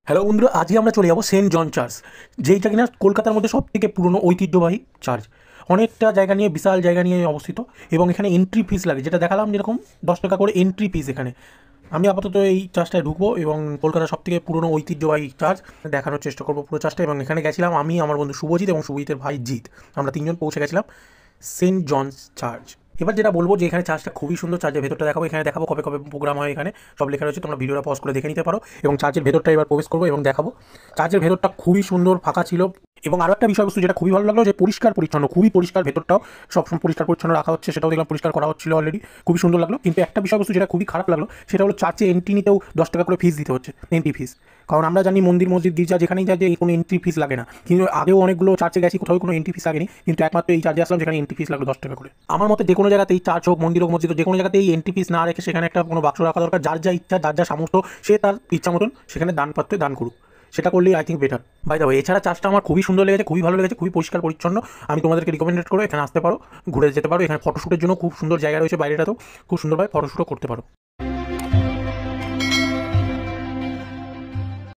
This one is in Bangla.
হ্যালো বন্ধুরা, আজকে আমরা চলে যাবো সেন্ট জন চার্চ, যেইটা কিনা কলকাতার মধ্যে সব থেকে পুরনো ঐতিহ্যবাহী চার্চ। অনেকটা জায়গা নিয়ে, বিশাল জায়গা নিয়ে অবস্থিত, এবং এখানে এন্ট্রি ফিস লাগে, যেটা দেখালাম যেরকম 10 টাকা করে এন্ট্রি ফিস এখানে। আমি আপাতত এই চার্চটায় ঢুকবো এবং কলকাতার সব থেকে পুরনো ঐতিহ্যবাহী চার্চ দেখানোর চেষ্টা করবো পুরো চার্চটা। এবং এখানে গেছিলাম আমি, আমার বন্ধু শুভজিৎ এবং শুভজিতের ভাই জিৎ, আমরা তিনজন পৌঁছে গেছিলাম সেন্ট জনস চার্চ। এবার যেটা বলবো যে এখানে চার্চটা খুবই সুন্দর, চার্চের ভেতরটা দেখাবো, এখানে দেখাবো কবে কবে প্রোগ্রাম হয়, এখানে সব লেখা রয়েছে, তোমরা ভিডিওটা পজ করে দেখে নিতে পারো। এবং চার্চের ভেতরটা এবার প্রবেশ করবো এবং দেখাবো। চার্চের ভেতরটা খুবই সুন্দর, ফাঁকা ছিল। এবং আরও একটা বিষয়বস্তু যেটা খুবই ভালো লাগলো, যে পরিষ্কার পরিচ্ছন্ন, খুবই পরিষ্কার, ভেতরটাও সবসময় পরিষ্কার পরিচ্ছন্ন রাখা হচ্ছে, সেটাও দেখলাম পরিষ্কার করা হচ্ছিল অলরেডি, খুবই সুন্দর লাগলো। কিন্তু একটা বিষয়বস্তু যেটা খুবই খারাপ লাগলো, সেটা হলো চার্চে এন্ট্রি নিতেও 10 টাকা করে ফিস দিতে হচ্ছে, এন্ট্রি ফিস। কারণ আমরা জানি মন্দির, মসজিদ, গির্জা যেখানেই যাই যে কোনো এন্ট্রি ফিস লাগে না, কিন্তু আগেও অনেকগুলো চার্চে গেছি, কোথাও কোনো এন্ট্রি ফিস লাগেনি, কিন্তু একমাত্র এই চার্চে আসলাম যেখানে এন্ট্রি ফিস লাগলো 10 টাকা করে। আমার মতে যে কোনো জায়গাতেই, চার্চ হোক, মন্দির হোক, মসজিদ হোক, যে কোনো জায়গাতেই এন্ট্রি ফিস না রেখে সেখানে একটা কোনো বাক্স রাখা দরকার। যার যা ইচ্ছা, যার যা সামর্থ্য, সে তার ইচ্ছা মতন সেখানে দান পাত্রে দান করুক, সেটা করলেই I think better. By the way, এছাড়া চার্চটা আমার খুবই সুন্দর লেগেছে, খুবই ভালো লেগেছে, খুবই পরিষ্কার পরিচ্ছন্ন। আমি তোমাদেরকে রিকমেন্ডেড করবো এখানে আসতে পারো, ঘুরে যেতে পারো। এখানে ফটোশ্যুটের জন্য খুব সুন্দর জায়গা রয়েছে, বাইরেটাতেও খুব সুন্দরভাবে ফটোশ্যুটও করতে পারো।